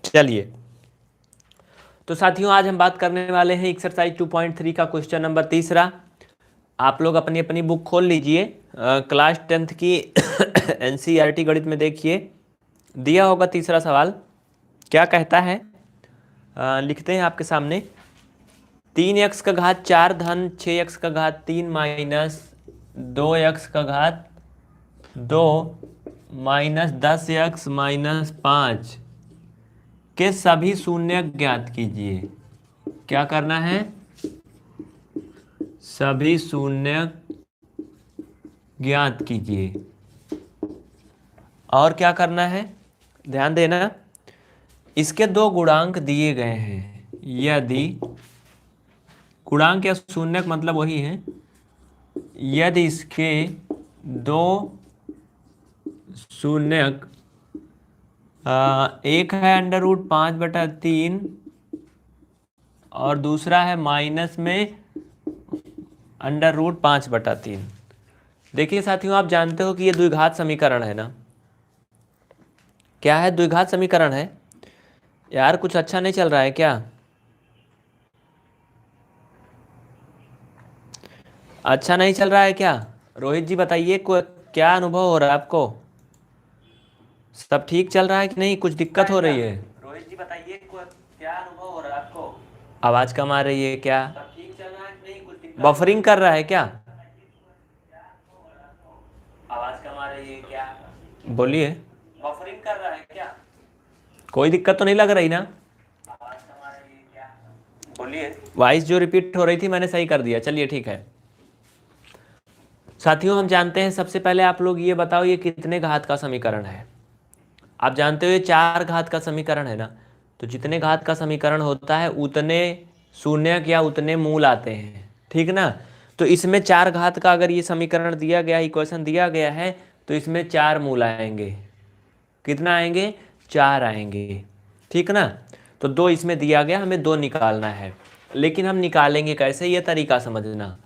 चलिए, तो साथियों आज हम बात करने वाले हैं एक्सरसाइज 2.3 का क्वेश्चन नंबर तीसरा। आप लोग अपनी अपनी बुक खोल लीजिए, क्लास 10th की एनसीईआरटी गणित में देखिए, दिया होगा तीसरा सवाल। क्या कहता है, लिखते हैं आपके सामने। 3x का घात 4 धन 6x का घात 3 माइनस 2x का घात 2 माइनस 10x माइनस 5 के सभी शून्य ज्ञात कीजिए। क्या करना है? सभी शून्य ज्ञात कीजिए। और क्या करना है, ध्यान देना, इसके दो गुणांक दिए गए हैं। यदि गुणांक या शून्यक मतलब वही है, यदि इसके दो शून्यक एक है √5/3 और दूसरा है माइनस में √5/3। देखिए साथियों, आप जानते हो कि ये द्विघात समीकरण है ना। क्या है? द्विघात समीकरण है। यार कुछ अच्छा नहीं चल रहा है क्या? अच्छा नहीं चल रहा है क्या? रोहित जी बताइए, क्या अनुभव हो रहा है आपको? सब ठीक चल रहा है कि नहीं? कुछ दिक्कत हो रही है? रोहित जी बताइए, क्या अनुभव हो रहा है आपको? आवाज कम आ रही है क्या? सब ठीक चल रहा है कि नहीं? कुछ दिक्कत बफरिंग कर रहा है क्या? आवाज कम आ रही है क्या? बोलिए। बफरिंग कर रहा है क्या? कोई दिक्कत तो नहीं लग रही ना? आवाज कम आ रही है क्या? बोलिए। वॉइस जो रिपीट हो रही थी मैंने सही कर दिया। चलिए ठीक है साथियों, हम जानते हैं, सबसे पहले आप लोग ये बताओ, ये कितने घात का समीकरण है? आप जानते हो ये 4 घात का समीकरण है ना। तो जितने घात का समीकरण होता है उतने शून्यक या उतने मूल आते हैं, ठीक ना। तो इसमें 4 घात का अगर ये समीकरण दिया गया, इक्वेशन दिया गया है, तो इसमें 4 मूल आएंगे। कितना आएंगे? 4 आएंगे, ठीक ना। तो 2 इसमें दिया गया, हमें 2 निकालना है। लेकिन हम निकालेंगे कैसे, ये तरीका समझना।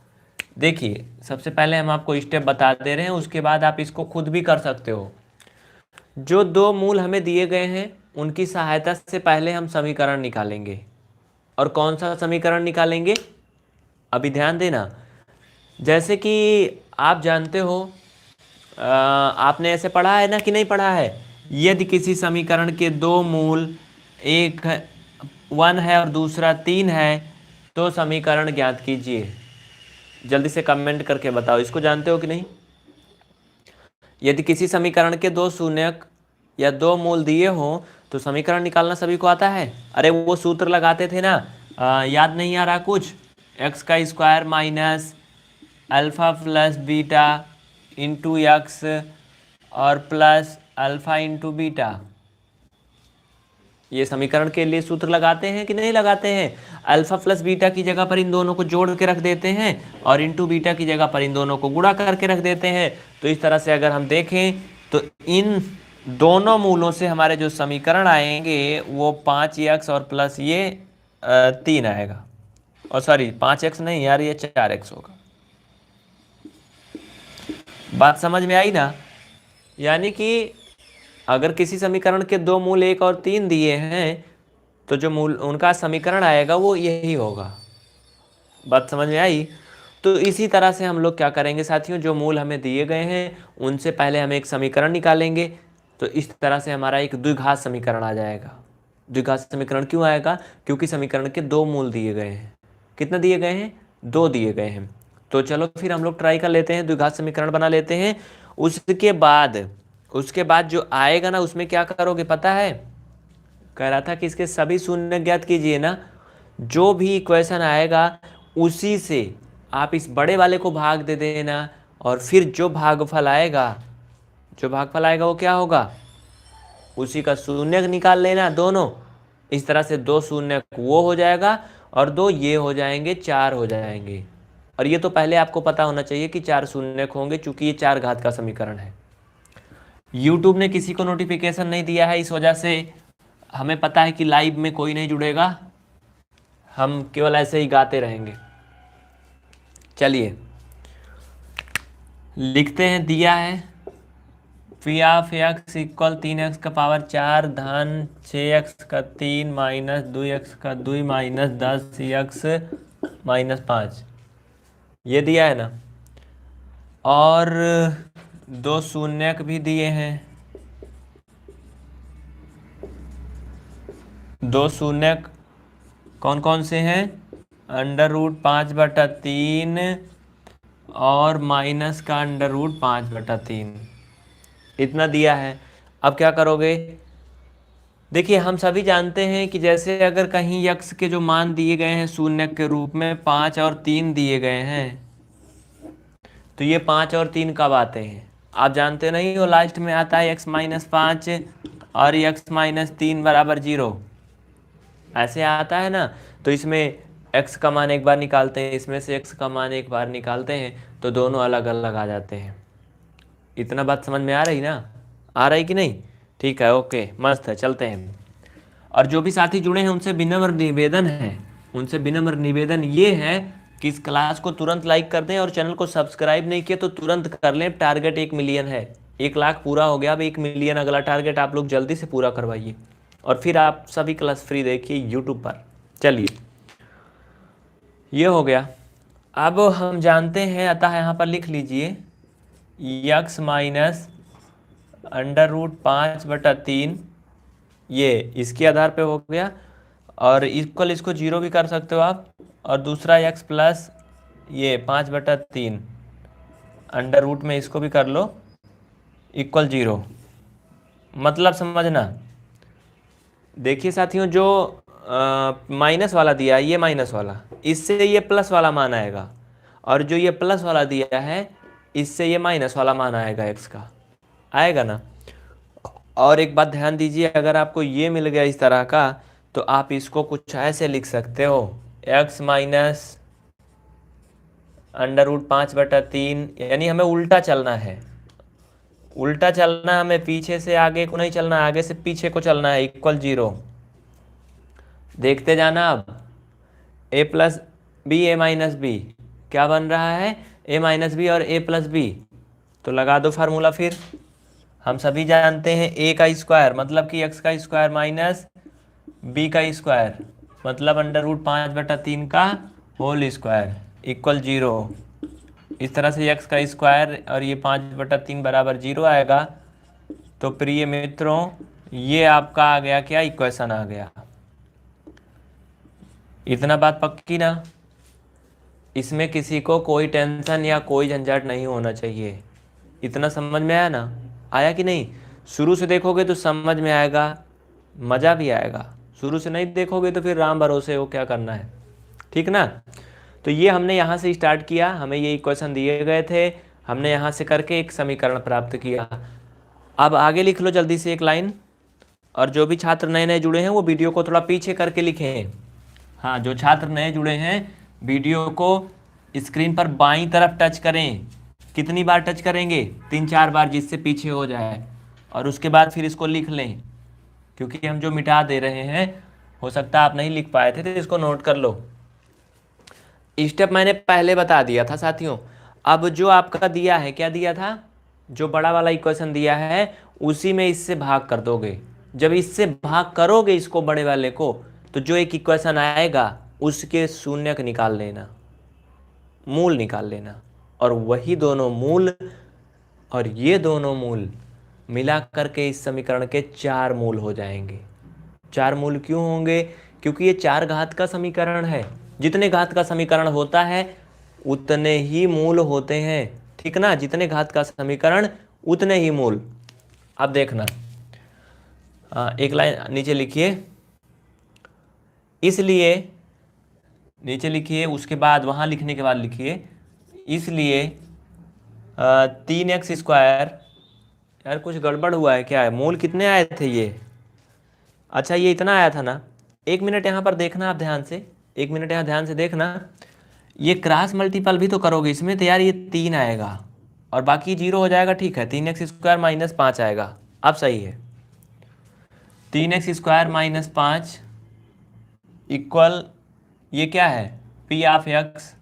देखिए, सबसे पहले हम आपको स्टेप बता दे रहे हैं, उसके बाद आप इसको खुद भी कर सकते हो। जो 2 मूल हमें दिए गए हैं उनकी सहायता से पहले हम समीकरण निकालेंगे। और कौन सा समीकरण निकालेंगे? अभी ध्यान देना। जैसे कि आप जानते हो, आपने ऐसे पढ़ा है ना कि नहीं पढ़ा है? यदि किसी समीकरण के 2 मूल, एक 1 है और दूसरा 3 है, तो समीकरण ज्ञात कीजिए। जल्दी से कमेंट करके बताओ, इसको जानते हो कि नहीं? यदि किसी समीकरण के 2 शून्यक या 2 मूल दिए हों तो समीकरण निकालना सभी को आता है। अरे वो सूत्र लगाते थे ना, याद नहीं आ रहा कुछ? x² minus alpha plus beta into x और प्लस अल्फा इंटू बीटा। ये समीकरण के लिए सूत्र लगाते हैं कि नहीं लगाते हैं? अल्फा प्लस बीटा की जगह पर इन दोनों को जोड़ के रख देते हैं और इंटू बीटा की जगह पर इन दोनों को गुणा करके रख देते हैं। तो इस तरह से अगर हम देखें तो इन दोनों मूलों से हमारे जो समीकरण आएंगे वो 5x और प्लस ये 3 आएगा। और सॉरी 5x नहीं यार, ये 4x होगा। बात समझ में आई ना? यानी कि अगर किसी समीकरण के 2 मूल 1 और 3 दिए हैं तो जो मूल उनका समीकरण आएगा वो यही होगा। बात समझ में आई? तो इसी तरह से हम लोग क्या करेंगे साथियों, जो मूल हमें दिए गए हैं उनसे पहले हम एक समीकरण निकालेंगे। तो इस तरह से हमारा एक द्विघात समीकरण आ जाएगा। द्विघात समीकरण क्यों आएगा? क्योंकि समीकरण के 2 मूल दिए गए हैं। कितना दिए गए हैं? 2 दिए गए हैं। तो चलो फिर हम लोग ट्राई कर लेते हैं, द्विघात समीकरण बना लेते हैं। उसके बाद जो आएगा ना, उसमें क्या करोगे पता है? कह रहा था कि इसके सभी शून्य ज्ञात कीजिए ना। जो भी इक्वेशन आएगा उसी से आप इस बड़े वाले को भाग दे देना, और फिर जो भागफल आएगा वो क्या होगा? उसी का शून्य निकाल लेना दोनों। इस तरह से 2 शून्य वो हो जाएगा और 2 ये हो जाएंगे, 4 हो जाएंगे। और ये तो पहले आपको पता होना चाहिए कि 4 शून्य होंगे, चूंकि ये 4 घात का समीकरण है। यूट्यूब ने किसी को नोटिफिकेशन नहीं दिया है, इस वजह से हमें पता है कि लाइव में कोई नहीं जुड़ेगा, हम केवल ऐसे ही गाते रहेंगे। चलिए लिखते हैं, दिया है P of x equal 3x का पावर 4 धन 6x का 3 माइनस 2x का 2 माइनस 10x माइनस 5, ये दिया है ना। और दो शून्यक भी दिए हैं, दो शून्यक कौन कौन से हैं, √5/3 और माइनस का √5/3, इतना दिया है। अब क्या करोगे, देखिए हम सभी जानते हैं कि जैसे अगर कहीं यक्स के जो मान दिए गए हैं शून्य के रूप में 5 और 3 दिए गए हैं, तो ये 5 और 3 कब आते हैं, आप जानते नहीं हो, लास्ट में आता है x-5 और x-3 बराबर 0, ऐसे आता है ना। तो इसमें x का मान एक बार निकालते हैं, इसमें से x का मान एक बार निकालते हैं, तो दोनों अलग अलग आ जाते हैं। इतना बात समझ में आ रही ना, आ रही कि नहीं? ठीक है, ओके, मस्त है, चलते हैं। और जो भी साथी जुड़े हैं उनसे विनम्र निवेदन है, उनसे विनम्र निवेदन ये है कि इस क्लास को तुरंत लाइक कर दें और चैनल को सब्सक्राइब नहीं किया तो तुरंत कर लें। टारगेट 1 मिलियन है, 1 लाख पूरा हो गया, अब 1 मिलियन अगला टारगेट आप लोग जल्दी से पूरा करवाइए और फिर आप सभी क्लास फ्री देखिए यूट्यूब पर। चलिए, ये हो गया। अब हम जानते हैं, अतः यहाँ पर लिख लीजिए x माइनस √5/3, ये इसके आधार पे हो गया, और इक्वल इसको 0 भी कर सकते हो आप, और दूसरा x प्लस ये 5/3 अंडर रूट में इसको भी कर लो इक्वल 0। मतलब समझना, देखिए साथियों, जो माइनस वाला दिया है, ये माइनस वाला, इससे ये प्लस वाला मान आएगा, और जो ये प्लस वाला दिया है इससे ये माइनस वाला मान आएगा, x का आएगा ना। और एक बात ध्यान दीजिए, अगर आपको ये मिल गया इस तरह का, तो आप इसको कुछ ऐसे लिख सकते हो, x माइनस √5/3, यानी हमें उल्टा चलना है, उल्टा चलना, हमें पीछे से आगे को नहीं चलना, आगे से पीछे को चलना है, इक्वल 0। देखते जाना, अब a plus B a minus B क्या बन रहा है, a माइनस बी और a प्लस बी, तो लगा दो फार्मूला। फिर हम सभी जानते हैं a का स्क्वायर मतलब कि x का स्क्वायर माइनस b का स्क्वायर मतलब √5/3 का होल स्क्वायर इक्वल 0। इस तरह से x का स्क्वायर और ये 5/3 बराबर 0 आएगा। तो प्रिय मित्रों, ये आपका आ गया क्या, इक्वेशन आ गया। इतना बात पक्की ना, इसमें किसी को कोई टेंशन या कोई झंझट नहीं होना चाहिए। इतना समझ में आया ना, आया कि नहीं? शुरू से देखोगे तो समझ में आएगा, मज़ा भी आएगा। शुरू से नहीं देखोगे तो फिर राम भरोसे हो, क्या करना है, ठीक ना। तो ये हमने यहाँ से स्टार्ट किया, हमें ये इक्वेशन दिए गए थे, हमने यहाँ से करके एक समीकरण प्राप्त किया। अब आगे लिख लो जल्दी से एक लाइन, और जो भी छात्र नए नए जुड़े हैं वो वीडियो को थोड़ा पीछे करके लिखें। हाँ, जो छात्र नए जुड़े हैं वीडियो को स्क्रीन पर बाईं तरफ टच करें। कितनी बार टच करेंगे? 3-4 बार, जिससे पीछे हो जाए, और उसके बाद फिर इसको लिख लें, क्योंकि हम जो मिटा दे रहे हैं हो सकता है आप नहीं लिख पाए थे, तो इसको नोट कर लो। स्टेप मैंने पहले बता दिया था साथियों। अब जो आपका दिया है, क्या दिया था, जो बड़ा वाला इक्वेशन दिया है उसी में इससे भाग कर दोगे। जब इससे भाग करोगे इसको, बड़े वाले को, तो जो एक इक्वेशन आएगा उसके शून्यक निकाल लेना, मूल निकाल लेना, और वही दोनों मूल और ये दोनों मूल मिला करके इस समीकरण के 4 मूल हो जाएंगे। 4 मूल क्यों होंगे? क्योंकि ये 4 घात का समीकरण है। जितने घात का समीकरण होता है उतने ही मूल होते हैं, ठीक ना। जितने घात का समीकरण उतने ही मूल। अब देखना, एक लाइन नीचे लिखिए, इसलिए नीचे लिखिए, उसके बाद वहाँ लिखने के बाद लिखिए, इसलिए 3x स्क्वायर, यार कुछ गड़बड़ हुआ है क्या है? मूल कितने आए थे ये? अच्छा, ये इतना आया था ना। 1 मिनट यहाँ पर देखना आप ध्यान से, 1 मिनट यहाँ ध्यान से देखना। ये क्रॉस मल्टीपल भी तो करोगे इसमें, तो यार ये 3 आएगा और बाकी 0 हो जाएगा, ठीक है। 3x स्क्वायर माइनस 5 आएगा, अब सही है। 3x स्क्वायर माइनस 5 इक्वल, ये क्या है, पी ऑफ एक्स।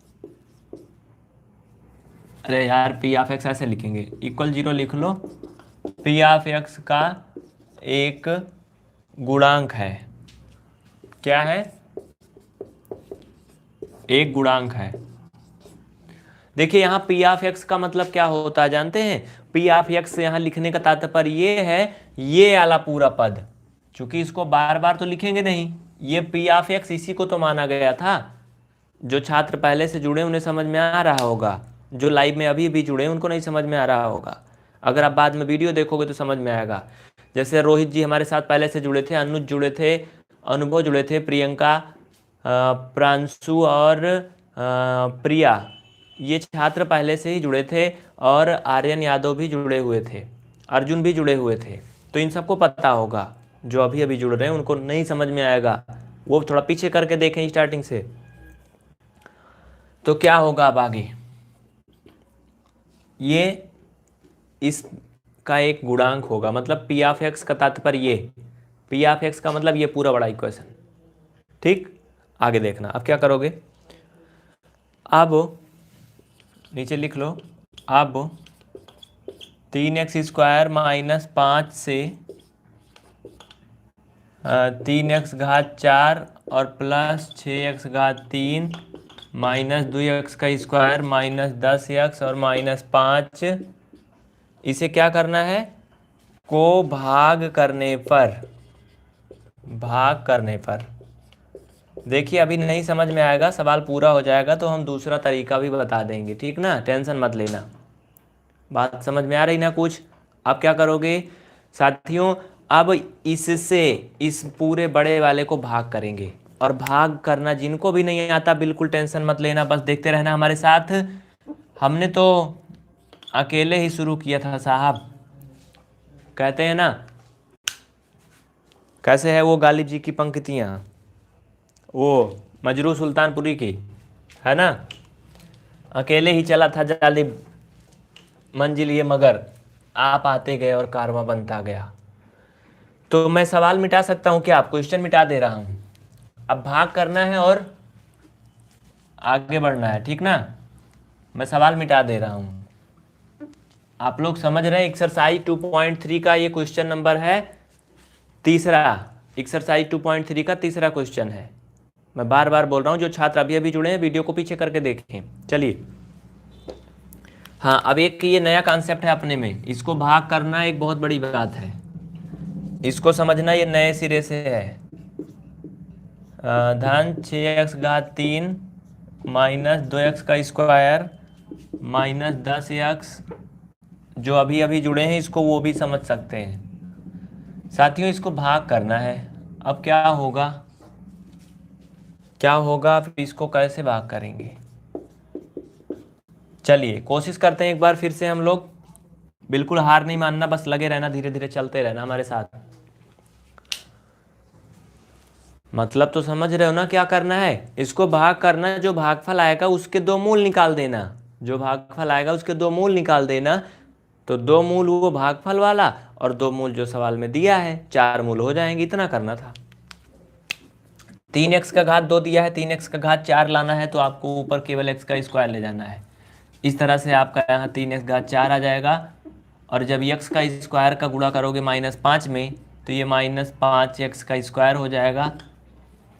अरे यार, पी ऑफ एक्स ऐसे लिखेंगे, इक्वल 0 लिख लो, पी ऑफ एक्स का एक गुणांक है। क्या है? एक गुणांक है। देखिए यहाँ पी ऑफ एक्स का मतलब क्या होता है जानते हैं? पी ऑफ एक्स यहाँ लिखने का तात्पर्य ये है, ये वाला पूरा पद, क्योंकि इसको बार बार तो लिखेंगे नहीं, ये पी ऑफ एक्स इसी को तो माना गया था। जो छात्र पहले से जुड़े उन्हें समझ में आ रहा होगा, जो लाइव में अभी भी जुड़े उनको नहीं समझ में आ रहा होगा। अगर आप बाद में वीडियो देखोगे तो समझ में आएगा। जैसे रोहित जी हमारे साथ पहले से जुड़े थे, अनुज जुड़े थे, अनुभव जुड़े थे, प्रियंका, प्रांशु और प्रिया, ये छात्र पहले से ही जुड़े थे, और आर्यन यादव भी जुड़े हुए थे, अर्जुन भी जुड़े हुए थे। तो इन सबको पता होगा। जो अभी अभी जुड़ रहे हैं उनको नहीं समझ में आएगा, वो थोड़ा पीछे करके देखें स्टार्टिंग से। तो क्या होगा अब आगे? ये इसका एक गुणांक होगा, मतलब पी ऑफ एक्स का तात्पर्य ये, पी ऑफ एक्स का मतलब ये पूरा बड़ा इक्वेशन। ठीक, आगे देखना। अब क्या करोगे? अब नीचे लिख लो। अब 3x² - 5 से 3x⁴ और प्लस 6x⁴ -2x² -10x और -5, इसे क्या करना है? को भाग करने पर। देखिए अभी नहीं समझ में आएगा, सवाल पूरा हो जाएगा तो हम दूसरा तरीका भी बता देंगे, ठीक ना? टेंशन मत लेना। बात समझ में आ रही ना कुछ? अब क्या करोगे साथियों? अब इससे इस पूरे बड़े वाले को भाग करेंगे, और भाग करना जिनको भी नहीं आता बिल्कुल टेंशन मत लेना, बस देखते रहना हमारे साथ। हमने तो अकेले ही शुरू किया था साहब, कहते हैं ना, कैसे है वो गालिब जी की पंक्तियाँ, वो मजरू सुल्तानपुरी की, है ना? अकेले ही चला था जालिब मंजिल ये, मगर आप आते गए और कारवां बनता गया। तो मैं सवाल मिटा सकता हूँ क्या? आप क्वेश्चन मिटा दे रहा हूँ। अब भाग करना है और आगे बढ़ना है, ठीक ना? मैं सवाल मिटा दे रहा हूँ। आप लोग समझ रहे हैं? एक्सरसाइज 2.3 का ये क्वेश्चन नंबर है तीसरा। एक्सरसाइज 2.3 का तीसरा क्वेश्चन है। मैं बार बार बोल रहा हूँ, जो छात्र अभी अभी जुड़े हैं वीडियो को पीछे करके देखें। चलिए, हाँ, अब एक ये नया कॉन्सेप्ट है अपने में, इसको भाग करना एक बहुत बड़ी बात है, इसको समझना ये नए सिरे से है। धन 6x⁴ -2x² -10x, जो अभी अभी जुड़े हैं इसको वो भी समझ सकते हैं। साथियों इसको भाग करना है। अब क्या होगा, अब इसको कैसे भाग करेंगे? चलिए कोशिश करते हैं एक बार फिर से हम लोग। बिल्कुल हार नहीं मानना, बस लगे रहना, धीरे धीरे चलते रहना हमारे साथ। मतलब तो समझ रहे हो ना क्या करना है? इसको भाग करना, जो भागफल आएगा उसके दो मूल निकाल देना, जो भागफल आएगा उसके दो मूल निकाल देना। तो दो मूल वो भागफल वाला, और दो मूल जो सवाल में दिया है, 4 मूल हो जाएंगे। इतना करना था। 3x⁴ दिया है, 3x⁴ लाना है तो आपको ऊपर केवल x² ले जाना है। इस तरह से आपका यहाँ 3x⁴ आ जाएगा, और जब x² का गुणा करोगे -5 में तो ये -5x² हो जाएगा।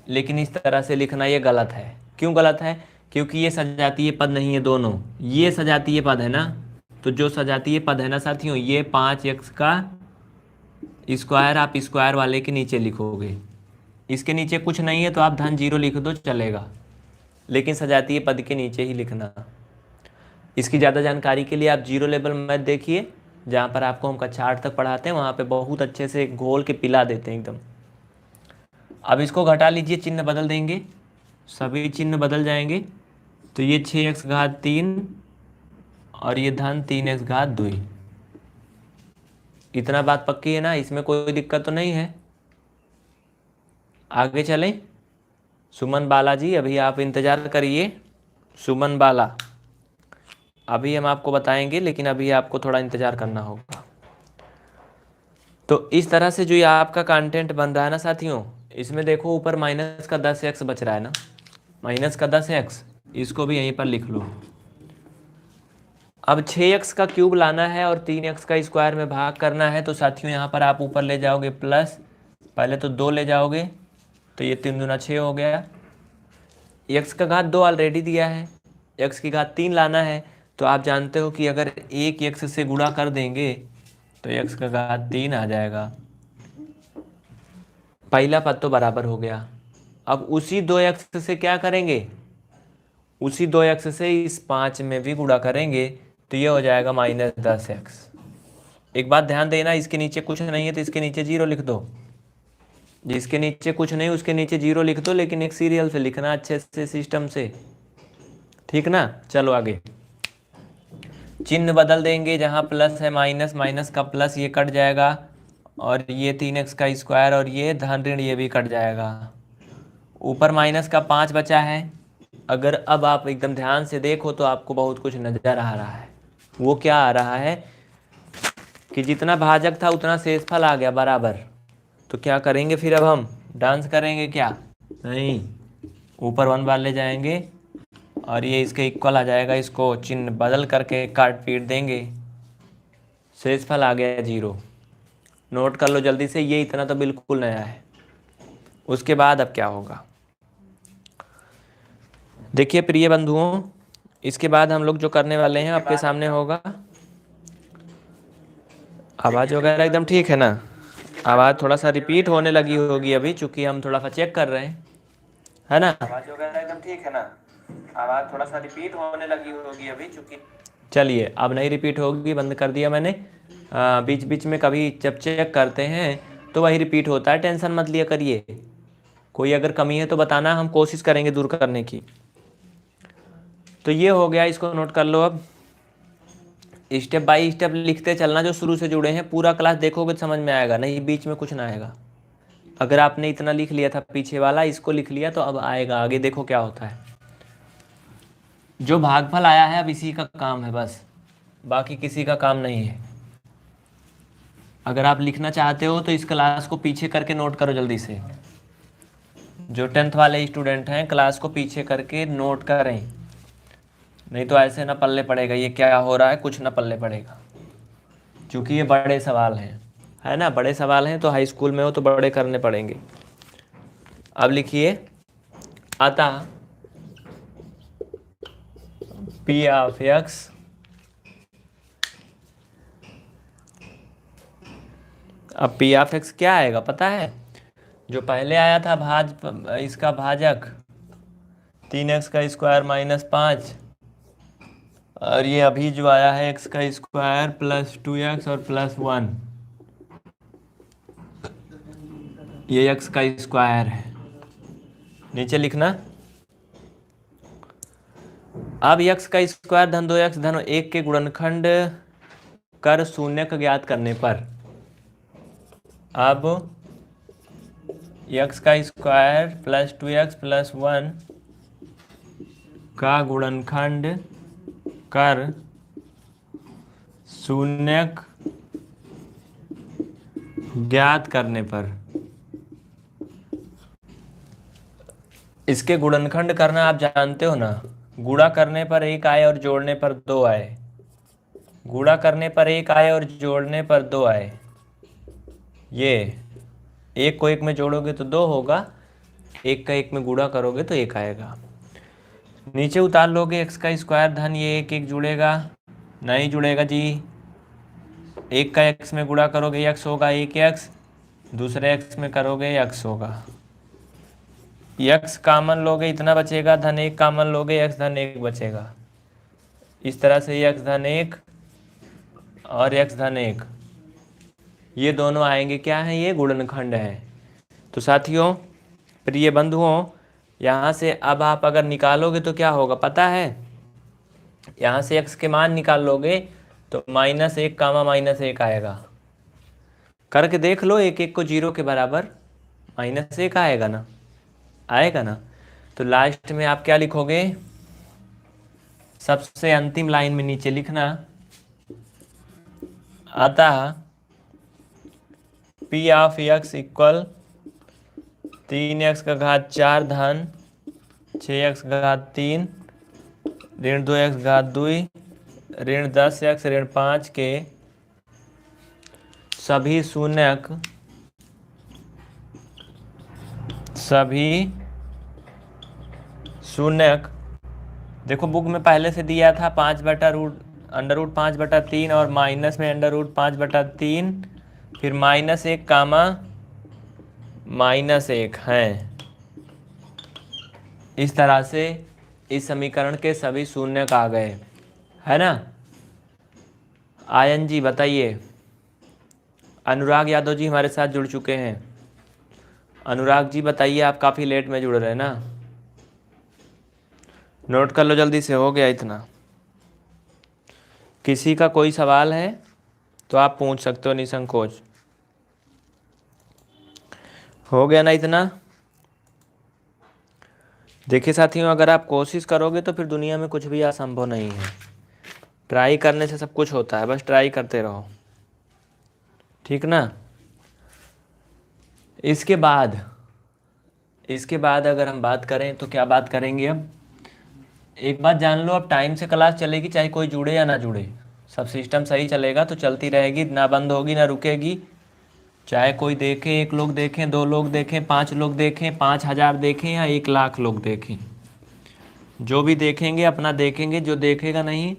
लेकिन इस तरह से लिखना ये गलत है। क्यों गलत है? क्योंकि ये सजातीय पद नहीं है दोनों, ये सजातीय पद है ना। तो जो सजातीय पद है ना साथियों, ये 5x² आप स्क्वायर वाले के नीचे लिखोगे, इसके नीचे कुछ नहीं है तो आप धन 0 लिख दो चलेगा, लेकिन सजातीय पद के नीचे ही लिखना। इसकी ज़्यादा जानकारी के लिए आप 0 लेवल मैथ देखिए, जहाँ पर आपको हम कक्षा 8 तक पढ़ाते हैं, वहाँ पे बहुत अच्छे से घोल के पिला देते हैं एकदम। अब इसको घटा लीजिए, चिन्ह बदल देंगे, सभी चिन्ह बदल जाएंगे। तो ये 6x⁴ और ये धन 3x⁴। इतना बात पक्की है ना? इसमें कोई दिक्कत तो नहीं है? आगे चलें। सुमन बालाजी, अभी आप इंतज़ार करिए। सुमन बाला, अभी हम आपको बताएंगे, लेकिन अभी आपको थोड़ा इंतज़ार करना होगा। तो इस तरह से जो ये आपका कंटेंट बन रहा है ना साथियों, इसमें देखो ऊपर -10x बच रहा है ना, -10x, इसको भी यहीं पर लिख लो। अब 6x का क्यूब लाना है और 3x का स्क्वायर में भाग करना है। तो साथियों यहाँ पर आप ऊपर ले जाओगे प्लस, पहले तो 2 ले जाओगे तो ये 3 दूना 6 हो गया। x का घात 2 ऑलरेडी दिया है, x की घात 3 लाना है। तो आप जानते हो कि अगर एक x से गुणा कर देंगे तो x का घात 3 आ जाएगा। पहला पद तो बराबर हो गया। अब उसी 2x से क्या करेंगे, उसी 2x से इस 5 में भी गुणा करेंगे तो ये हो जाएगा -10x। एक बात ध्यान देना, इसके नीचे कुछ नहीं है तो इसके नीचे 0 लिख दो। जिसके नीचे कुछ नहीं उसके नीचे 0 लिख दो, लेकिन एक सीरियल से लिखना, अच्छे से सिस्टम से, ठीक ना। चलो आगे चिन्ह बदल देंगे, जहाँ प्लस है माइनस, माइनस का प्लस ये कट जाएगा और ये 3x का स्क्वायर और ये धन ऋण ये भी कट जाएगा। ऊपर माइनस का 5 बचा है। अगर अब आप एकदम ध्यान से देखो तो आपको बहुत कुछ नजर आ रहा है। वो क्या आ रहा है कि जितना भाजक था उतना शेषफल आ गया बराबर। तो क्या करेंगे फिर, अब हम डांस करेंगे क्या, नहीं, ऊपर 1 बार ले जाएंगे और ये इसके इक्वल आ जाएगा। इसको चिन्ह बदल करके काट पीट देंगे, शेषफल आ गया 0। नोट कर लो जल्दी से, ये इतना तो बिल्कुल नया है। उसके बाद अब क्या होगा देखिए प्रिय बंधुओं, इसके बाद हम लोग जो करने वाले हैं आपके सामने होगा। आवाज़ वगैरह एकदम ठीक है ना? आवाज़ थोड़ा सा रिपीट होने लगी होगी अभी, चूंकि हम थोड़ा सा चेक कर रहे हैं, है ना? आवाज़ वगैरह एकदम ठीक है ना? आवाज़ थोड़ा सा रिपीट होने लगी होगी अभी, चूंकि चलिए अब नहीं रिपीट होगी, बंद कर दिया मैंने। बीच बीच में कभी जब चेक करते हैं तो वही रिपीट होता है, टेंशन मत लिया करिए। कोई अगर कमी है तो बताना, हम कोशिश करेंगे दूर करने की। तो ये हो गया, इसको नोट कर लो। अब स्टेप बाय स्टेप लिखते चलना, जो शुरू से जुड़े हैं। पूरा क्लास देखोगे तो समझ में आएगा, नहीं बीच में कुछ ना आएगा। अगर आपने इतना लिख लिया था पीछे वाला, इसको लिख लिया तो अब आएगा आगे, देखो क्या होता है। जो भागफल आया है अब इसी का काम है बस, बाकी किसी का काम नहीं है। अगर आप लिखना चाहते हो तो इस क्लास को पीछे करके नोट करो जल्दी से। जो 10th वाले स्टूडेंट हैं क्लास को पीछे करके नोट करें, नहीं तो ऐसे ना पल्ले पड़ेगा, ये क्या हो रहा है कुछ ना पल्ले पड़ेगा। क्योंकि ये बड़े सवाल हैं, है ना, बड़े सवाल हैं तो हाई स्कूल में हो तो बड़े करने पड़ेंगे। अब लिखिए, अतः पी ऑफ एक्स अब पी ऑफ एक्स क्या आएगा पता है? जो पहले आया था इसका भाजक 3x का स्क्वायर -5, और ये अभी जो आया है x का स्क्वायर +2x और +1, ये x का स्क्वायर है। नीचे लिखना, अब x का स्क्वायर धन 2x धन 1 के गुणनखंड कर शून्यक ज्ञात करने पर, अब x का स्क्वायर +2x +1 का गुणनखंड कर शून्यक ज्ञात करने पर, इसके गुणनखंड करना आप जानते हो ना, गुणा करने पर 1 आए और जोड़ने पर 2 आए, गुणा करने पर 1 आए और जोड़ने पर 2 आए। ये 1 को 1 में जोड़ोगे तो 2 होगा, 1 का 1 में गुणा करोगे तो 1 आएगा। नीचे उतार लोगे x का स्क्वायर धन ये 1 1 जुड़ेगा, नहीं जुड़ेगा जी। 1 का x में गुणा करोगे x होगा 1x, दूसरे x में करोगे x होगा। x कामन लोगे इतना बचेगा, धन 1 कामन लोगे x धन 1 बचेगा। इस तरह से x धन 1 और x धन 1 ये दोनों आएंगे, क्या है, ये गुणनखंड है। तो साथियों प्रिय बंधुओं, यहाँ से अब आप अगर निकालोगे तो क्या होगा पता है? यहाँ से x के मान निकाल लोगे तो -1 कामा -1 आएगा। करके देख लो, 1 1 को 0 के बराबर -1 आएगा ना, आएगा ना। तो लास्ट में आप क्या लिखोगे, सबसे अंतिम लाइन में नीचे लिखना, अतः P of x equal 3x का घात 4 धन 6x का घात 3 ऋण 2x घात 2 -10x-5 के सभी शून्यक देखो बुक में पहले से दिया था 5/√5/3 और माइनस में √5/3, फिर -1 कामा -1 हैं। इस तरह से इस समीकरण के सभी शून्यक आ गए, है ना। आयन जी बताइए। अनुराग यादव जी हमारे साथ जुड़ चुके हैं। अनुराग जी बताइए, आप काफ़ी लेट में जुड़ रहे हैं ना। नोट कर लो जल्दी से, हो गया इतना। किसी का कोई सवाल है तो आप पूछ सकते हो निसंकोच। हो गया ना इतना। देखिए साथियों, अगर आप कोशिश करोगे तो फिर दुनिया में कुछ भी असंभव नहीं है। ट्राई करने से सब कुछ होता है, बस ट्राई करते रहो, ठीक ना। इसके बाद अगर हम बात करें तो क्या बात करेंगे अब। एक बात जान लो, अब टाइम से क्लास चलेगी, चाहे कोई जुड़े या ना जुड़े, सब सिस्टम सही चलेगा तो चलती रहेगी, ना बंद होगी ना रुकेगी। चाहे कोई देखे, 1 लोग देखें, 2 लोग देखें, 5 लोग देखें, 5,000 देखें या 1,00,000 लोग देखें, जो भी देखेंगे अपना देखेंगे, जो देखेगा नहीं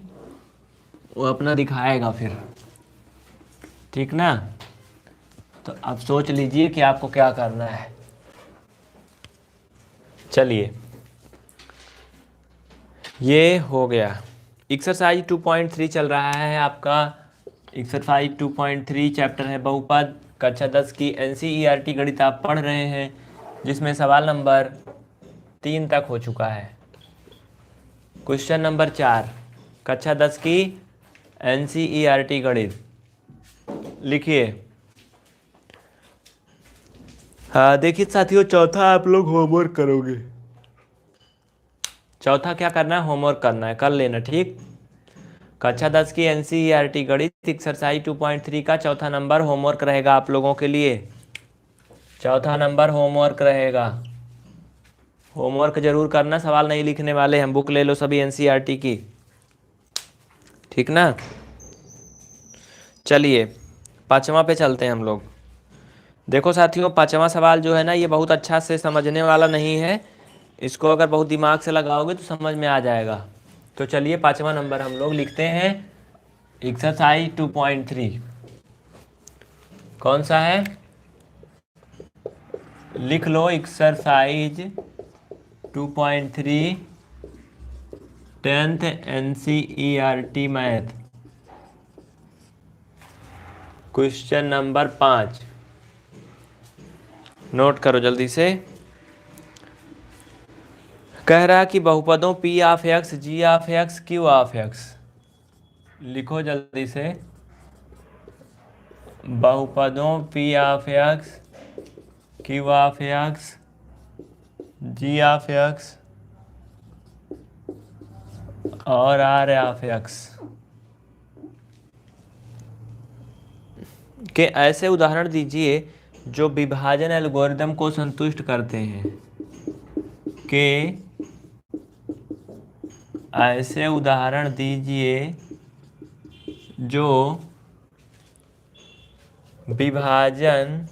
वो अपना दिखाएगा फिर, ठीक ना। तो अब सोच लीजिए कि आपको क्या करना है। चलिए, ये हो गया। एक्सरसाइज 2.3 चल रहा है आपका। एक्सरसाइज 2.3 चैप्टर है बहुपद, कक्षा 10 की NCERT गणित आप पढ़ रहे हैं, जिसमें सवाल नंबर 3 तक हो चुका है। क्वेश्चन नंबर 4 कक्षा 10 की NCERT गणित लिखिए। हाँ देखिए साथियों, चौथा आप लोग होमवर्क करोगे। चौथा क्या करना है, होमवर्क करना है, कर लेना, ठीक। कक्षा 10 की NCERT गणित एक्सरसाइज 2.3 का चौथा नंबर होमवर्क रहेगा आप लोगों के लिए। चौथा नंबर होमवर्क रहेगा, होमवर्क जरूर करना। सवाल नहीं लिखने वाले हम, बुक ले लो सभी NCERT की, ठीक ना। चलिए 5वां पे चलते हैं हम लोग। देखो साथियों, 5वां सवाल जो है ना, ये बहुत अच्छा से समझने वाला नहीं है। इसको अगर बहुत दिमाग से लगाओगे तो समझ में आ जाएगा। तो चलिए 5वां नंबर हम लोग लिखते हैं। एक्सरसाइज 2.3 कौन सा है, लिख लो। Exercise 2.3 10th NCERT math, question number 5। Note करो जल्दी से। कह रहा कि बहुपदों P(x), G(x), Q(x), लिखो जल्दी से। बहुपदों P(x), Q(x), G(x) और R(x) के ऐसे उदाहरण दीजिए जो विभाजन एल्गोरिदम को संतुष्ट करते हैं। के ऐसे उदाहरण दीजिए जो विभाजन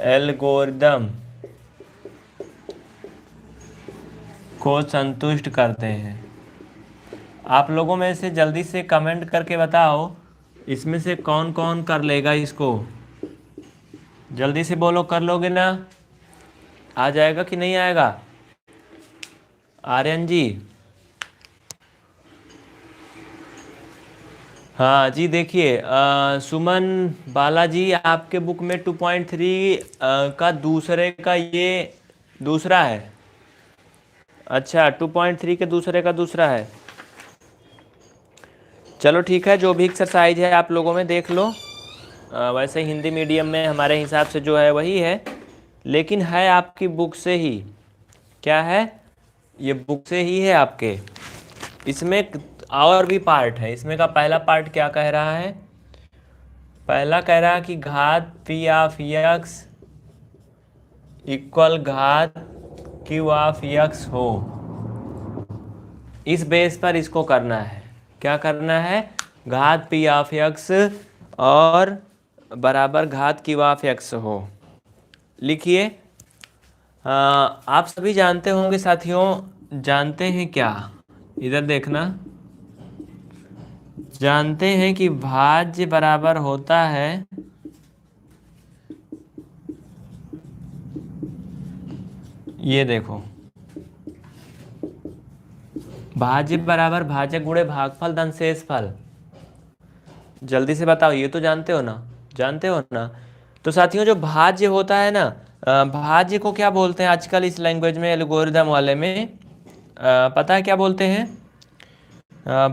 एल्गोरिदम को संतुष्ट करते हैं। आप लोगों में से जल्दी से कमेंट करके बताओ, इसमें से कौन कौन कर लेगा इसको। जल्दी से बोलो, कर लोगे ना, आ जाएगा कि नहीं आएगा। आर्यन जी, हाँ जी। देखिए सुमन बालाजी, आपके बुक में 2.3 का दूसरे का ये दूसरा है। अच्छा, 2.3 के दूसरे का दूसरा है। चलो ठीक है, जो भी एक्सरसाइज है आप लोगों में देख लो। वैसे हिंदी मीडियम में हमारे हिसाब से जो है वही है, लेकिन है आपकी बुक से ही। क्या है, ये बुक से ही है आपके। इसमें और भी पार्ट है। इसमें का पहला पार्ट क्या कह रहा है, पहला कह रहा है कि घात P(x) इक्वल घात Q(x) हो। इस बेस पर इसको करना है। क्या करना है? घात पी ऑफ एक्स और बराबर घात क्यू ऑफ एक्स हो। लिखिए। आप सभी जानते होंगे साथियों, जानते हैं क्या, इधर देखना, जानते हैं कि भाज्य बराबर होता है ये देखो, भाज्य बराबर भाजक गुणे भागफल धन शेषफल। जल्दी से बताओ, ये तो जानते हो ना, जानते हो ना। तो साथियों जो भाज्य होता है ना, भाज्य को क्या बोलते हैं आजकल इस लैंग्वेज में, एल्गोरिदम वाले में, पता है क्या बोलते हैं?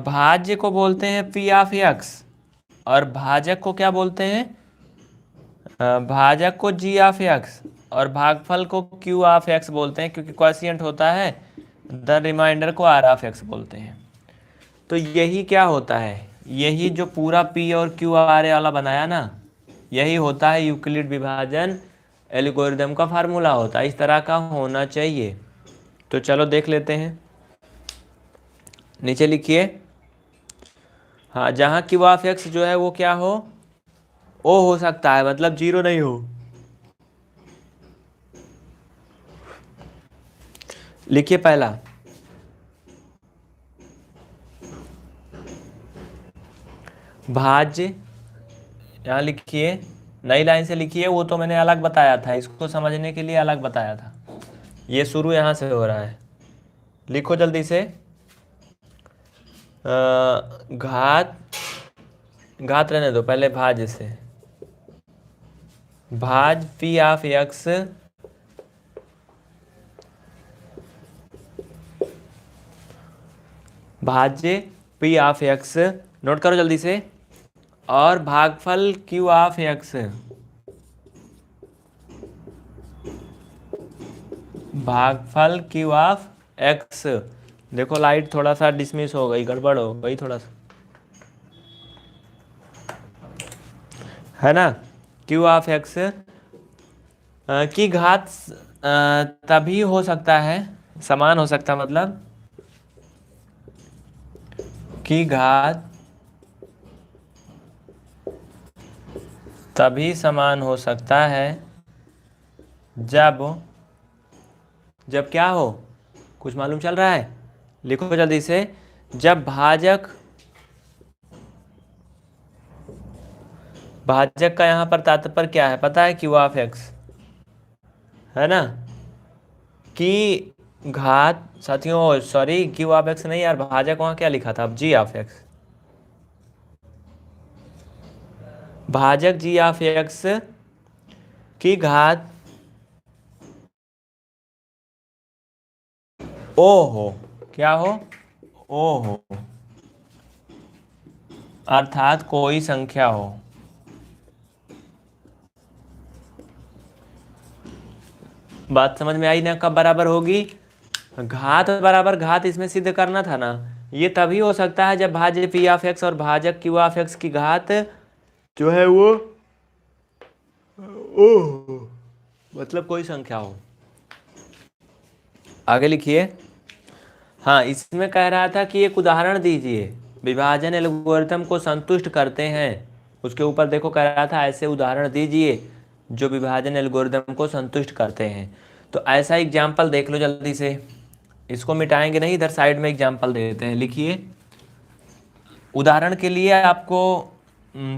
भाज्य को बोलते हैं पी ऑफ एक्स और भाजक को क्या बोलते हैं? भाजक को जी ऑफ एक्स और भागफल को क्यू ऑफ एक्स बोलते हैं, क्योंकि क्वोशिएंट होता है। द रिमाइंडर को आर ऑफ एक्स बोलते हैं। तो यही क्या होता है, यही जो पूरा पी और क्यू आर वाला बनाया ना, यही होता है यूक्लिड विभाजन एल्गोरिदम का फार्मूला होता है, इस तरह का होना चाहिए। तो चलो देख लेते हैं, नीचे लिखिए। हाँ, जहाँ क्यू ऑफ एक्स जो है वो क्या ओ हो सकता है, मतलब जीरो नहीं हो। लिखिए पहला, भाज्य, यहाँ लिखिए, नई लाइन से लिखिए, वो तो मैंने अलग बताया था, इसको समझने के लिए अलग बताया था। ये शुरू यहाँ से हो रहा है, लिखो जल्दी से। घात, घात रहने दो, पहले भाज्य से, भाज पी ऑफ एक्स भाज्य पी ऑफ एक्स, नोट करो जल्दी से, और भागफल क्यू ऑफ एक्स, भागफल क्यू ऑफ एक्स। देखो लाइट थोड़ा सा डिसमिस हो गई, गड़बड़ हो गई थोड़ा सा, है ना। क्यू ऑफ एक्स की घात तभी हो सकता है, समान हो सकता, मतलब की घात तभी समान हो सकता है जब, जब क्या हो, कुछ मालूम चल रहा है? लिखो जल्दी से, जब भाजक, भाजक का यहाँ पर तात्पर्य क्या है पता है? क्यू ऑफ एक्स, है ना, की घात, साथियों सॉरी, क्यू ऑफ एक्स नहीं यार, भाजक वहाँ क्या लिखा था, अब जी ऑफ एक्स, भाजक जी ऑफ एक्स की घात ओ हो, क्या हो? ओ हो, अर्थात कोई संख्या हो। बात समझ में आई ना? कब बराबर होगी? घात बराबर घात इसमें सिद्ध करना था ना, ये तभी हो सकता है जब भाज्य पी ऑफ एक्स और भाजक क्यू ऑफ एक्स की घात जो है वो ओ हो, मतलब कोई संख्या हो। आगे लिखिए। हाँ, इसमें कह रहा था कि एक उदाहरण दीजिए, विभाजन एल्गोरिथम को संतुष्ट करते हैं, उसके ऊपर देखो कह रहा था ऐसे उदाहरण दीजिए जो विभाजन एल्गोरिथम को संतुष्ट करते हैं। तो ऐसा एग्जाम्पल देख लो जल्दी से, इसको मिटाएंगे नहीं, इधर साइड में एग्जाम्पल देते हैं। लिखिए, उदाहरण के लिए आपको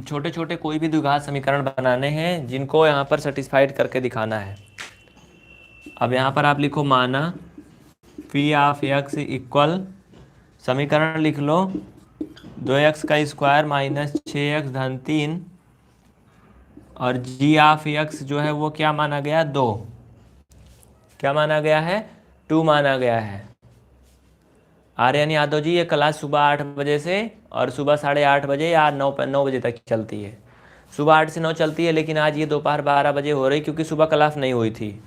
छोटे छोटे कोई भी द्विघात समीकरण बनाने हैं जिनको यहाँ पर सेटिस्फाइड करके दिखाना है। अब यहाँ पर आप लिखो, माना पी ऑफ एक्स इक्वल, समीकरण लिख लो, 2x का स्क्वायर माइनस 6x धन 3, और जी ऑफ एक्स जो है वो क्या माना गया? 2, क्या माना गया है? 2 माना गया है। आर्यन यादव जी, ये क्लास सुबह 8 बजे से और सुबह 8:30 बजे या 9 बजे तक चलती है। सुबह 8 से 9 चलती है, लेकिन आज ये दोपहर 12 बजे हो रही क्योंकि सुबह क्लास नहीं हुई थी,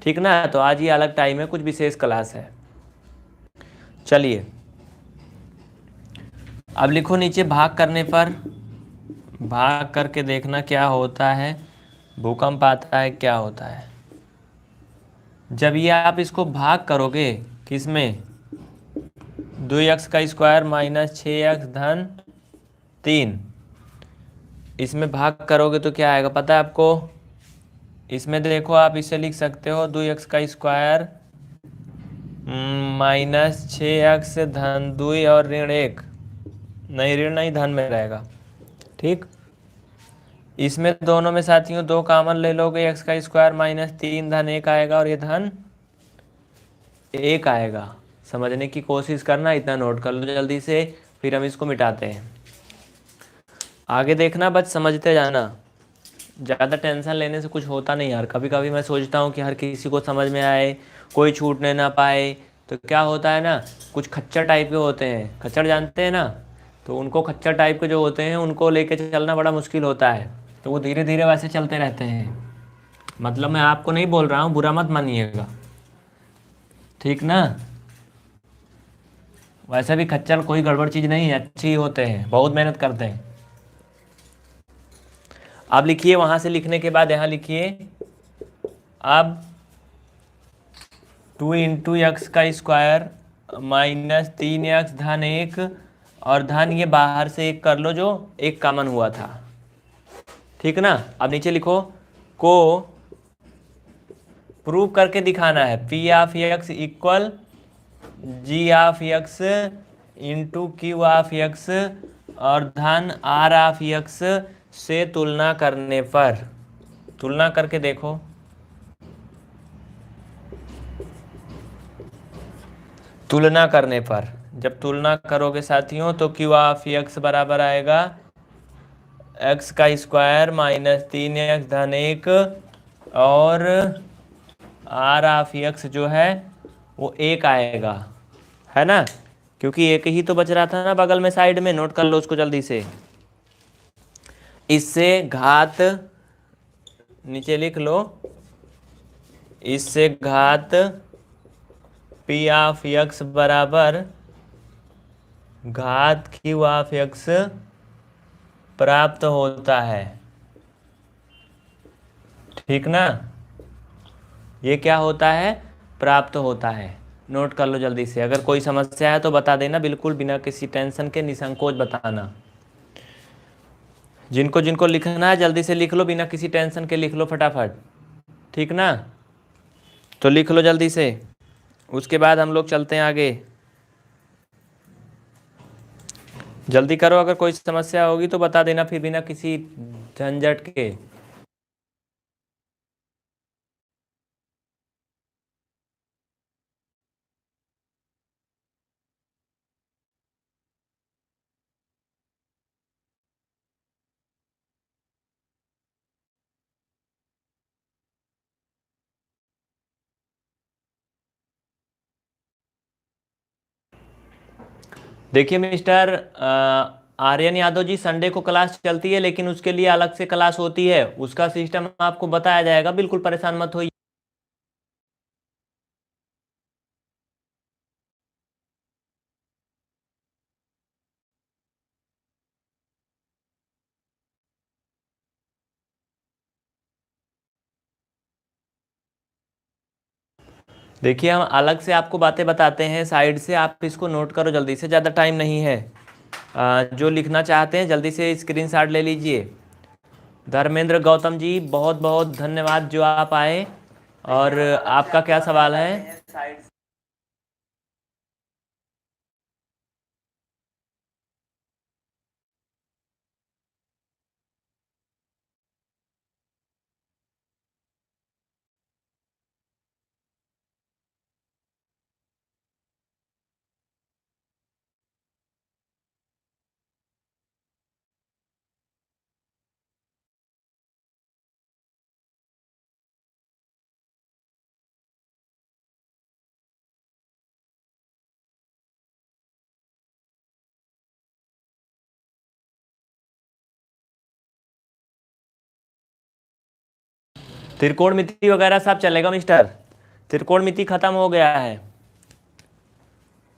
ठीक ना। तो आज ये अलग टाइम है, कुछ विशेष क्लास है। चलिए अब लिखो नीचे, भाग करने पर, भाग करके देखना क्या होता है, भूकंप आता है क्या होता है। जब ये आप इसको भाग करोगे किसमें, 2x² माइनस 6x धन 3। इसमें भाग करोगे तो क्या आएगा पता है आपको? इसमें देखो आप इसे लिख सकते हो 2x² माइनस 6x धन 2 और ऋण 1, नहीं ऋण नहीं धन में रहेगा। ठीक, इसमें दोनों में साथियों 2 कॉमन ले लोगे, x² माइनस 3 धन 1 आएगा और ये धन 1 आएगा। समझने की कोशिश करना, इतना नोट कर लो जल्दी से, फिर हम इसको मिटाते हैं। आगे देखना, बस समझते जाना, ज़्यादा टेंशन लेने से कुछ होता नहीं यार। कभी कभी मैं सोचता हूँ कि हर किसी को समझ में आए, कोई छूटने ना पाए, तो क्या होता है ना, कुछ खच्चर टाइप के होते हैं, खच्चर जानते हैं ना, तो उनको खच्चर टाइप के जो होते हैं उनको लेके चलना बड़ा मुश्किल होता है, तो वो धीरे धीरे वैसे चलते रहते हैं। मतलब मैं आपको नहीं बोल रहा हूँ, बुरा मत मानिएगा, ठीक ना। वैसे भी खच्चर कोई गड़बड़ चीज़ नहीं है, अच्छी ही होते हैं, बहुत मेहनत करते हैं। अब लिखिए, वहां से लिखने के बाद यहाँ लिखिए, अब 2 इंटू x² माइनस 3x धन 1 और धन ये बाहर से 1 कर लो जो 1 कॉमन हुआ था, ठीक ना। अब नीचे लिखो, को प्रूव करके दिखाना है, P of x equal G of x into Q of x और धन R ऑफ x से तुलना करने पर, तुलना करके देखो, तुलना करने पर, जब तुलना करोगे साथियों तो Q ऑफ x बराबर आएगा x² माइनस 3x धन 1 और R ऑफ x जो है वो 1 आएगा, है ना, क्योंकि एक ही तो बच रहा था ना बगल में साइड में। नोट कर लो उसको जल्दी से, इससे घात नीचे लिख लो, इससे घात P ऑफ x बराबर घात Q ऑफ x प्राप्त होता है, ठीक ना। ये क्या होता है? प्राप्त होता है। नोट कर लो जल्दी से, अगर कोई समस्या है तो बता देना, बिल्कुल बिना किसी टेंशन के, निसंकोच बताना। जिनको जिनको लिखना है जल्दी से लिख लो, बिना किसी टेंशन के लिख लो फटाफट, ठीक ना। तो लिख लो जल्दी से, उसके बाद हम लोग चलते हैं आगे। जल्दी करो, अगर कोई समस्या होगी तो बता देना, फिर बिना किसी झंझट के। देखिए मिस्टर आर्यन यादव जी, संडे को क्लास चलती है, लेकिन उसके लिए अलग से क्लास होती है, उसका सिस्टम आपको बताया जाएगा, बिल्कुल परेशान मत होइए। देखिए हम अलग से आपको बातें बताते हैं साइड से, आप इसको नोट करो जल्दी से, ज़्यादा टाइम नहीं है। जो लिखना चाहते हैं जल्दी से स्क्रीनशॉट ले लीजिए। धर्मेंद्र गौतम जी, बहुत बहुत धन्यवाद जो आप आए, और आपका क्या सवाल है? त्रिकोणमिति वगैरह सब चलेगा मिस्टर, त्रिकोणमिति खत्म हो गया है,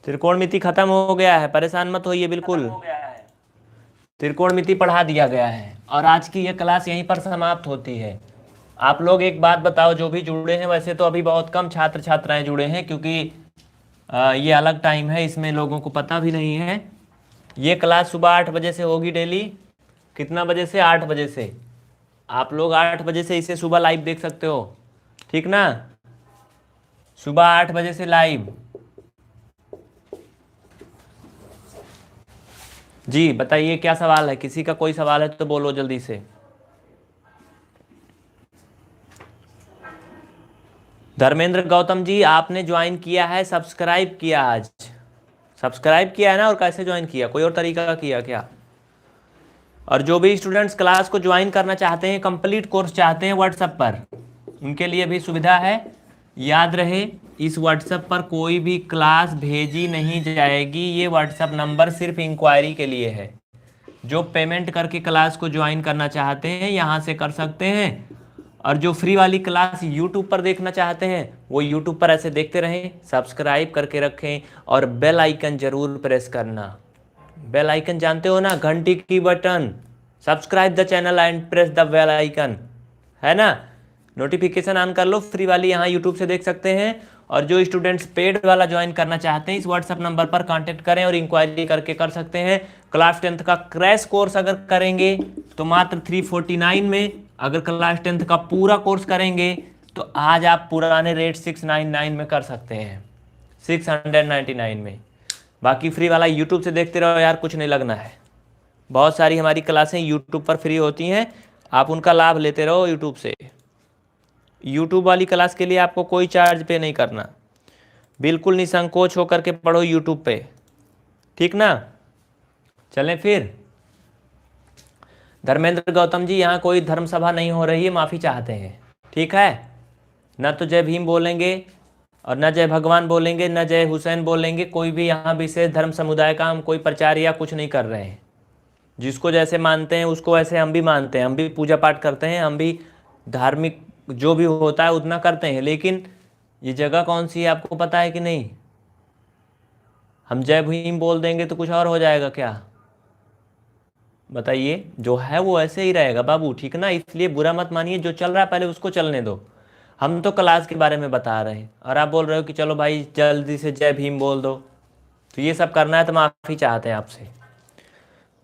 त्रिकोणमिति खत्म हो गया है, परेशान मत होइए, बिल्कुल त्रिकोणमिति पढ़ा दिया गया है, और आज की यह क्लास यहीं पर समाप्त होती है। आप लोग एक बात बताओ, जो भी जुड़े हैं, वैसे तो अभी बहुत कम छात्र छात्राएं जुड़े हैं, क्योंकि ये अलग टाइम है, इसमें लोगों को पता भी नहीं है। ये क्लास सुबह 8 बजे से होगी डेली। कितना बजे से? 8 बजे से। आप लोग 8 बजे से इसे सुबह लाइव देख सकते हो, ठीक ना? सुबह 8 बजे से लाइव। जी बताइए क्या सवाल है? किसी का कोई सवाल है तो बोलो जल्दी से। धर्मेंद्र गौतम जी, आपने ज्वाइन किया है, सब्सक्राइब किया आज? सब्सक्राइब किया है ना? और कैसे ज्वाइन किया? कोई और तरीका किया क्या? और जो भी स्टूडेंट्स क्लास को ज्वाइन करना चाहते हैं, कंप्लीट कोर्स चाहते हैं व्हाट्सएप पर, उनके लिए भी सुविधा है। याद रहे, इस व्हाट्सएप पर कोई भी क्लास भेजी नहीं जाएगी। ये व्हाट्सएप नंबर सिर्फ इंक्वायरी के लिए है। जो पेमेंट करके क्लास को ज्वाइन करना चाहते हैं यहाँ से कर सकते हैं, और जो फ्री वाली क्लास यूट्यूब पर देखना चाहते हैं वो यूट्यूब पर ऐसे देखते रहें, सब्सक्राइब करके रखें और बेल आइकन जरूर प्रेस करना। बेल आइकन जानते हो ना, घंटी की button. Subscribe the channel and press the bell icon, है ना? नोटिफिकेशन ऑन कर लो। फ्री वाली यहाँ यूट्यूब से देख सकते हैं, और जो स्टूडेंट्स पेड वाला ज्वाइन करना चाहते हैं इस व्हाट्सएप नंबर पर कांटेक्ट करें और इंक्वायरी करके कर सकते हैं। क्लास 10th का क्रैश कोर्स अगर करेंगे तो मात्र 349 में, अगर क्लास 10th का पूरा कोर्स करेंगे तो आज आप पुराने रेट 699 में कर सकते हैं, 699 में। बाकी फ्री वाला यूट्यूब से देखते रहो यार, कुछ नहीं लगना है। बहुत सारी हमारी क्लासें यूट्यूब पर फ्री होती हैं, आप उनका लाभ लेते रहो यूट्यूब से। यूट्यूब वाली क्लास के लिए आपको कोई चार्ज पे नहीं करना, बिल्कुल निसंकोच होकर के पढ़ो यूट्यूब पे, ठीक ना? चलें फिर। धर्मेंद्र गौतम जी, यहाँ कोई धर्म सभा नहीं हो रही है, माफ़ी चाहते हैं, ठीक है? न तो जय भीम बोलेंगे और न जय भगवान बोलेंगे, न जय हुसैन बोलेंगे। कोई भी यहाँ विशेष धर्म समुदाय का हम कोई प्रचार या कुछ नहीं कर रहे हैं। जिसको जैसे मानते हैं उसको ऐसे हम भी मानते हैं, हम भी पूजा पाठ करते हैं, हम भी धार्मिक जो भी होता है उतना करते हैं। लेकिन ये जगह कौन सी है आपको पता है कि नहीं? हम जय भीम बोल देंगे तो कुछ और हो जाएगा क्या? बताइए। जो है वो ऐसे ही रहेगा बाबू, ठीक ना? इसलिए बुरा मत मानिए, जो चल रहा है पहले उसको चलने दो। हम तो क्लास के बारे में बता रहे हैं और आप बोल रहे हो कि चलो भाई जल्दी से जय भीम बोल दो। तो ये सब करना है तो माफ़ी चाहते हैं आपसे।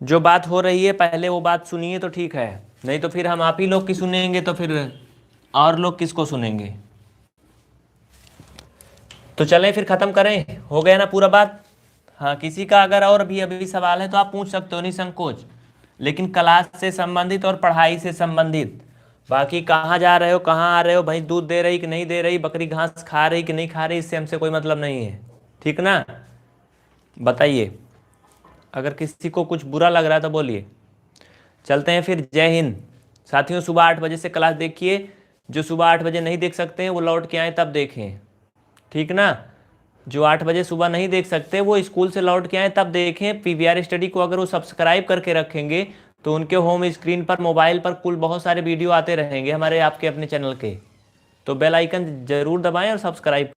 जो बात हो रही है पहले वो बात सुनिए तो ठीक है, नहीं तो फिर हम आप ही लोग की सुनेंगे तो फिर और लोग किसको सुनेंगे? तो चलें फिर ख़त्म करें, हो गया ना पूरा बात? हाँ, किसी का अगर और भी अभी सवाल है तो आप पूछ सकते हो निसंकोच, लेकिन क्लास से संबंधित और पढ़ाई से संबंधित। बाकी कहाँ जा रहे हो, कहाँ आ रहे हो, भाई दूध दे रही कि नहीं दे रही, बकरी घास खा रही कि नहीं खा रही, इससे हमसे कोई मतलब नहीं है, ठीक ना? बताइए, अगर किसी को कुछ बुरा लग रहा है तो बोलिए। चलते हैं फिर, जय हिंद। साथियों, सुबह 8 बजे से क्लास देखिए। जो सुबह 8 बजे नहीं देख सकते हैं वो लौट के आए तब देखें, ठीक ना? जो 8 बजे सुबह नहीं देख सकते वो स्कूल से लौट के आए तब देखें। पीवीआर स्टडी को अगर वो सब्सक्राइब करके रखेंगे तो उनके होम स्क्रीन पर मोबाइल पर कुल बहुत सारे वीडियो आते रहेंगे हमारे आपके अपने चैनल के। तो बेल आइकन ज़रूर दबाएं और सब्सक्राइब